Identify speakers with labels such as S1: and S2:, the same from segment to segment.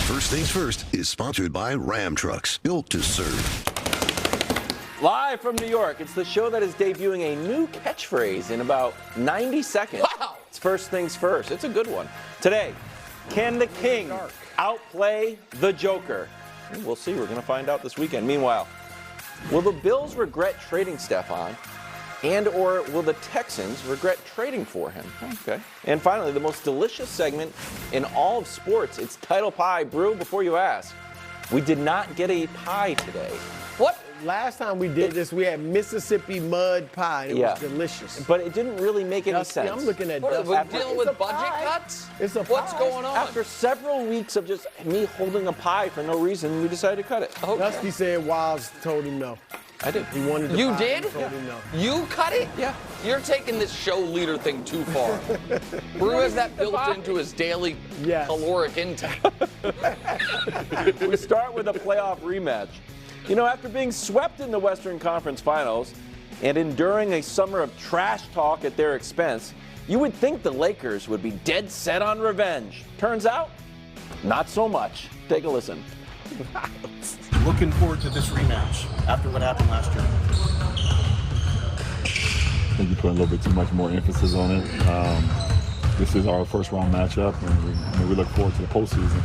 S1: First Things First is sponsored by Ram Trucks, built to serve.
S2: Live from New York, it's the show that is debuting a new catchphrase in about 90 seconds.
S3: Wow!
S2: It's First Things First. It's a good one. Today, can the King outplay the Joker? We'll see. We're going to find out this weekend. Meanwhile, will the Bills regret trading Stephon? And or will the Texans regret trading for him? Okay. And finally, the most delicious segment in all of sports. It's Title Pie. Brew, before you ask, we did not get a pie today.
S3: What?
S4: Last time we did this, we had Mississippi mud pie. It was delicious.
S2: But it didn't really make any sense.
S4: I'm looking at
S3: What are we
S4: Dusty.
S3: dealing with budget cuts?
S4: It's a
S3: What's
S4: pie.
S3: going on?
S2: After several weeks of just me holding a pie for no reason, we decided to cut it.
S3: Okay.
S4: Dusty said Wiles told him no.
S2: I did.
S4: He wanted the
S3: You
S4: pie.
S3: did?
S4: He told him no.
S3: You cut it?
S2: Yeah.
S3: You're taking this show leader thing too far. Brew has that built into his daily caloric intake.
S2: We start with a playoff rematch. You know, after being swept in the Western Conference Finals and enduring a summer of trash talk at their expense, you would think the Lakers would be dead set on revenge. Turns out, not so much. Take a listen.
S5: Looking forward to this rematch after what happened last year.
S6: I think you put a little bit too much more emphasis on it. This is our first round matchup, and we look forward to the postseason.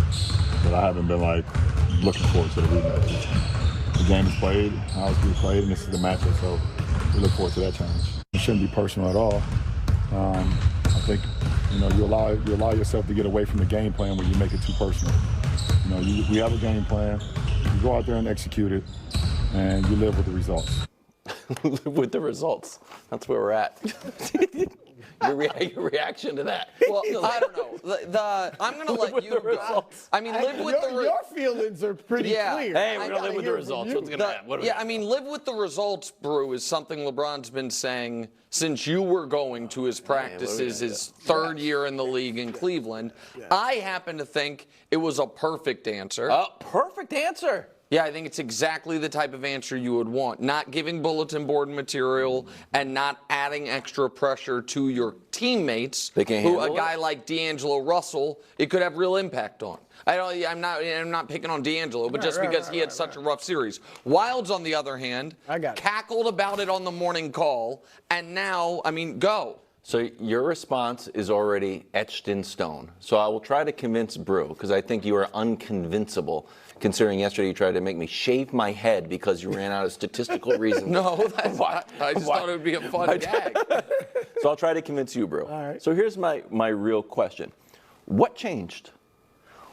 S6: But I haven't been looking forward to the rematch. The game is played, how it's being played, and this is the matchup, so we look forward to that challenge. It shouldn't be personal at all. I think you allow yourself to get away from the game plan when you make it too personal. We have a game plan. You go out there and execute it, and you live with the results.
S2: Live with the results. That's where we're at. Your reaction to that?
S3: Well, I don't know. I'm going to let you go. I mean, live with
S4: your feelings are pretty clear.
S2: Hey, we're going to live with the results. What's going to happen?
S3: I mean, live with the results, Brew, is something LeBron's been saying since you were going to his practices his third year in the league in Cleveland. I happen to think it was a perfect answer.
S2: Perfect answer.
S3: Yeah, I think it's exactly the type of answer you would want. Not giving bulletin board material and not adding extra pressure to your teammates, who a guy like D'Angelo Russell, it could have real impact on. I'm not picking on D'Angelo, but just because he had such a rough series. Wilds, on the other hand, cackled about it on the morning call, and now, go.
S2: So your response is already etched in stone. So I will try to convince Brew, because I think you are unconvincible, considering yesterday you tried to make me shave my head because you ran out of statistical reasons.
S3: No, that's why. I just thought it would be a fun gag.
S2: So I'll try to convince you, Brew.
S4: All right.
S2: So here's my real question. What changed?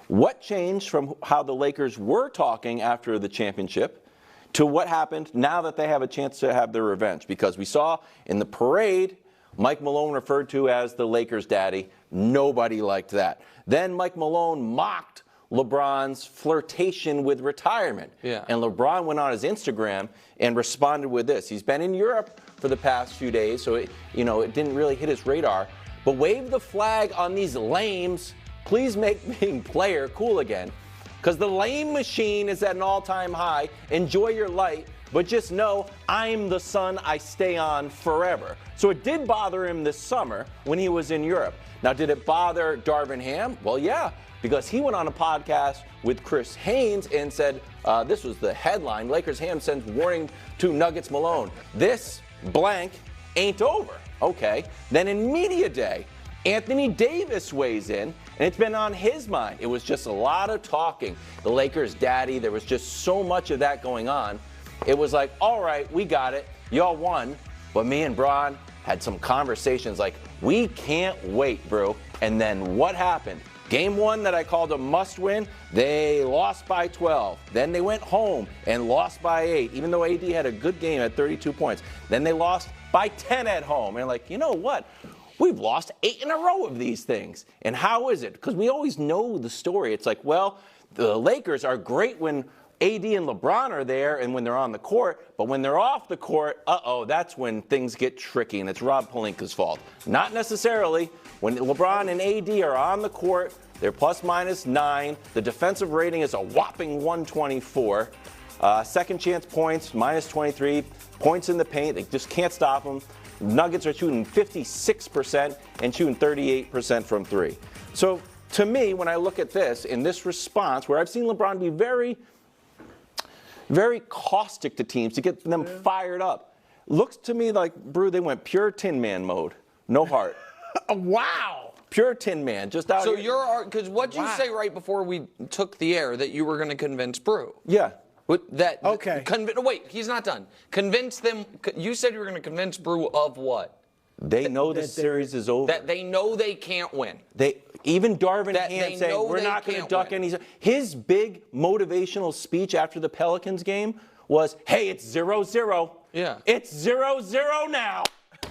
S2: What changed from how the Lakers were talking after the championship to what happened now that they have a chance to have their revenge? Because we saw in the parade, Mike Malone referred to as the Lakers' daddy. Nobody liked that. Then Mike Malone mocked LeBron's flirtation with retirement.
S3: Yeah.
S2: And LeBron went on his Instagram and responded with this. He's been in Europe for the past few days, so it didn't really hit his radar. But wave the flag on these lames. Please make being player cool again. Because the lame machine is at an all-time high. Enjoy your light, but just know I'm the sun I stay on forever. So it did bother him this summer when he was in Europe. Now, did it bother Darvin Ham? Well, yeah, because he went on a podcast with Chris Haynes and said, this was the headline, Lakers Ham sends warning to Nuggets Malone. This blank ain't over. Okay. Then in media day, Anthony Davis weighs in, and it's been on his mind. It was just a lot of talking. The Lakers' daddy, there was just so much of that going on. It was like, all right, we got it. Y'all won. But me and Bron had some conversations like, we can't wait, bro. And then what happened? Game one that I called a must-win, they lost by 12. Then they went home and lost by 8, even though AD had a good game at 32 points. Then they lost by 10 at home. And like, you know what? We've lost 8 in a row of these things. And how is it? Because we always know the story. It's like, well, the Lakers are great when AD and LeBron are there and when they're on the court, but when they're off the court, that's when things get tricky, and it's Rob Pelinka's fault. Not necessarily. When LeBron and AD are on the court, they're ±9. The defensive rating is a whopping 124. Second chance points, -23. Points in the paint, they just can't stop them. Nuggets are shooting 56% and shooting 38% from 3. So to me, when I look at this, in this response, where I've seen LeBron be very, very caustic to teams to get them fired up, looks to me like, Brew, they went pure Tin Man mode. No heart.
S4: Wow.
S2: Pure Tin Man, just out
S3: So
S2: here.
S3: you're, because what'd you say right before we took the air that you were going to convince Brew?
S2: Yeah.
S4: Okay.
S3: Wait, he's not done. Convince them. You said you were going to convince Brew of what?
S2: They know the series is over.
S3: That they know they can't win.
S2: Even Darvin
S3: That
S2: Ham
S3: they
S2: saying,
S3: know
S2: we're
S3: they
S2: not going to
S3: can't
S2: duck
S3: win.
S2: any. His big motivational speech after the Pelicans game was, hey, it's 0-0.
S3: Yeah.
S2: It's 0-0 now.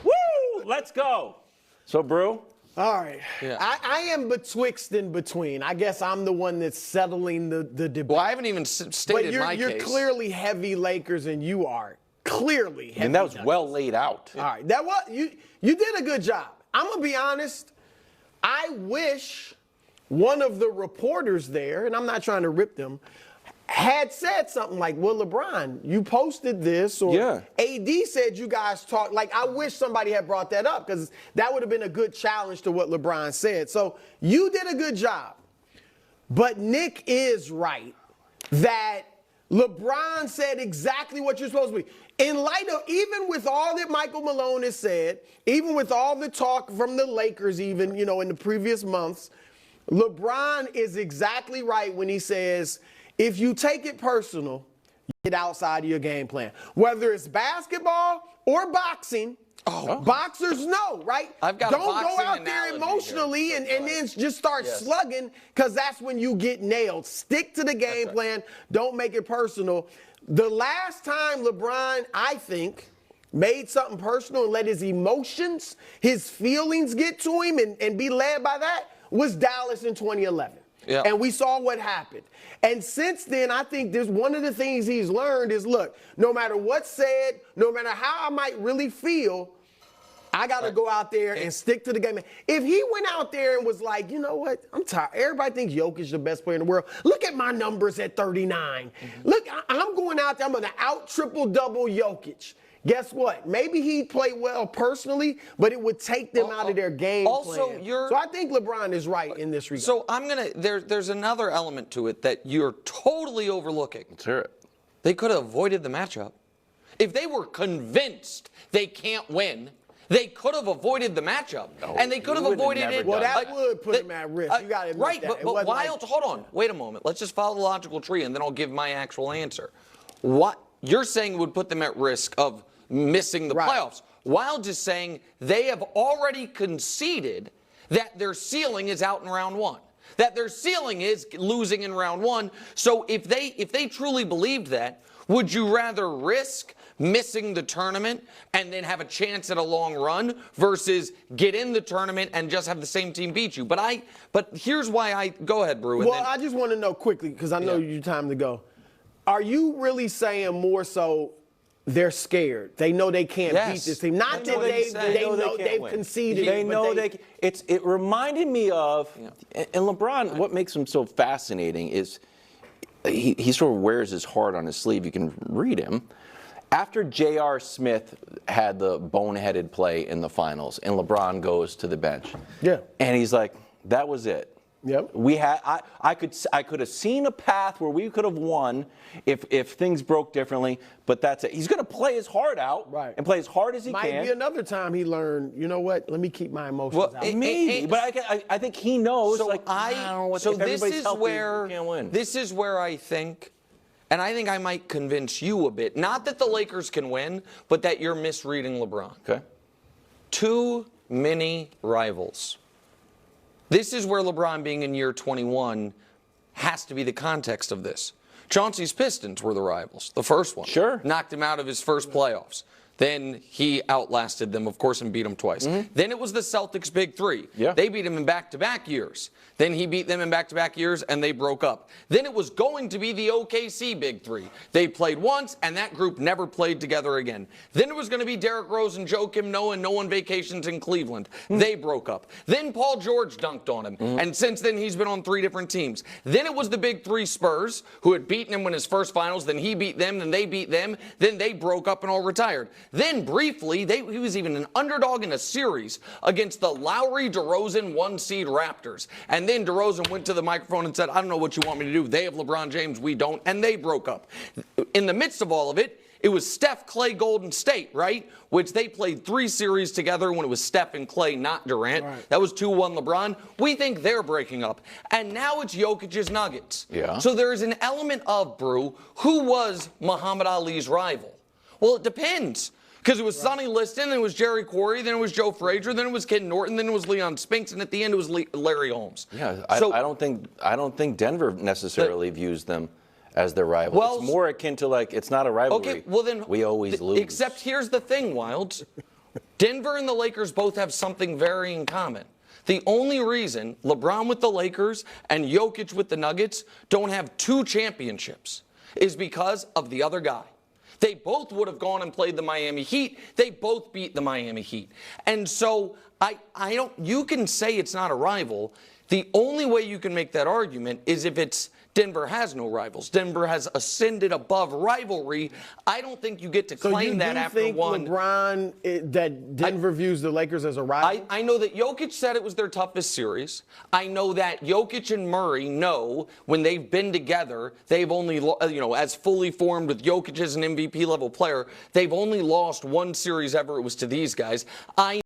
S2: Woo! Let's go. So, Brew?
S4: All right.
S3: Yeah.
S4: I am betwixt and between. I guess I'm the one that's settling the debate.
S3: Well, I haven't even stated
S4: but
S3: my
S4: you're
S3: case.
S4: clearly heavy Lakers, and you are clearly heavy.
S2: And that was
S4: Nuggets.
S2: well laid out.
S4: All right. That was you did a good job. I'm gonna be honest. I wish one of the reporters there, and I'm not trying to rip them, had said something like, well, LeBron, you posted this, or
S2: Yeah.
S4: AD said you guys talked. Like, I wish somebody had brought that up, because that would have been a good challenge to what LeBron said. So you did a good job. But Nick is right that LeBron said exactly what you're supposed to be. In light of, even with all that Michael Malone has said, even with all the talk from the Lakers, even, in the previous months, LeBron is exactly right when he says, if you take it personal, you get outside of your game plan. Whether it's basketball or boxing, boxers know, right?
S3: I've got a
S4: Don't go
S3: boxing
S4: out there
S3: analogy
S4: emotionally
S3: here.
S4: and then just start slugging, because that's when you get nailed. Stick to the game plan. Don't make it personal. The last time LeBron, I think, made something personal and let his emotions, his feelings get to him and be led by that was Dallas in 2011.
S3: Yeah.
S4: And we saw what happened. And since then, I think there's one of the things he's learned is, look, no matter what's said, no matter how I might really feel, I got to go out there and stick to the game. If he went out there and was like, you know what, I'm tired. Everybody thinks Jokic is the best player in the world. Look at my numbers at 39. Look, I'm going out there. I'm going to out triple-double Jokic. Guess what? Maybe he'd play well personally, but it would take them out of their game plan. So I think LeBron is right in this regard.
S3: So there's another element to it that you're totally overlooking.
S2: Let's hear it.
S3: They could have avoided the matchup. If they were convinced they can't win, they could have avoided the matchup. And they could have avoided it.
S4: Well, that would put him at risk. You got to admit
S3: right,
S4: that.
S3: but hold on. Wait a moment. Let's just follow the logical tree, and then I'll give my actual answer. What you're saying would put them at risk of missing the playoffs, while just saying they have already conceded that their ceiling is out in round one, that their ceiling is losing in round one. So if they truly believed that, would you rather risk missing the tournament and then have a chance at a long run versus get in the tournament and just have the same team beat you? But here's why I go ahead, Brew.
S4: Well, I just want to know quickly, because I know you time to go. Are you really saying more so they're scared? They know they can't beat this team. Not that they know they've conceded.
S2: They know it reminded me of, and LeBron, what makes him so fascinating is he sort of wears his heart on his sleeve. You can read him. After J.R. Smith had the boneheaded play in the finals and LeBron goes to the bench. Yeah. And he's like, that was it. Yep. I could have seen a path where we could have won if things broke differently, but that's it. He's going to play his heart out and play as hard as he can.
S4: Might be another time he learned, you know what, let me keep my emotions out.
S2: Maybe, but I think he knows.
S3: So this is where I think, and I think I might convince you a bit, not that the Lakers can win, but that you're misreading LeBron.
S2: Okay.
S3: Too many rivals. This is where LeBron being in year 21 has to be the context of this. Chauncey's Pistons were the rivals, the first one.
S2: Sure.
S3: Knocked him out of his first playoffs. Then he outlasted them, of course, and beat them twice. Then it was the Celtics' big three. Yeah. They beat him in back-to-back years. Then he beat them in back-to-back years, and they broke up. Then it was going to be the OKC big three. They played once, and that group never played together again. Then it was going to be Derrick Rose and Joakim Noah and no one vacations in Cleveland. They broke up. Then Paul George dunked on him, and since then he's been on 3 different teams. Then it was the big three Spurs, who had beaten him in his first finals. Then he beat them, then they beat them. Then they broke up and all retired. Then briefly, he was even an underdog in a series against the Lowry-DeRozan 1-seed Raptors. And then DeRozan went to the microphone and said, I don't know what you want me to do. They have LeBron James, we don't. And they broke up. In the midst of all of it, it was Steph, Clay, Golden State, right? Which they played 3 series together when it was Steph and Clay, not Durant. Right. That was 2-1 LeBron. We think they're breaking up. And now it's Jokic's Nuggets.
S2: Yeah.
S3: So there's an element of, Brew, who was Muhammad Ali's rival? Well, it depends. Because it was Sonny Liston, then it was Jerry Quarry, then it was Joe Frazier, then it was Ken Norton, then it was Leon Spinks, and at the end it was Larry Holmes.
S2: Yeah,
S3: so,
S2: I don't think Denver necessarily views them as their rival.
S3: Well,
S2: it's more akin to it's not a rivalry.
S3: Okay, well then
S2: we always lose.
S3: Except here's the thing, Wilds. Denver and the Lakers both have something very in common. The only reason LeBron with the Lakers and Jokic with the Nuggets don't have 2 championships is because of the other guy. They both would have gone and played the Miami Heat. They both beat the Miami Heat. And so you can say it's not a rival. The only way you can make that argument is if it's Denver has no rivals. Denver has ascended above rivalry. I don't think you get to claim that after one.
S4: So you think LeBron, that Denver views the Lakers as a rival?
S3: I know that Jokic said it was their toughest series. I know that Jokic and Murray know when they've been together, they've only, as fully formed with Jokic as an MVP level player, they've only lost 1 series ever. It was to these guys. I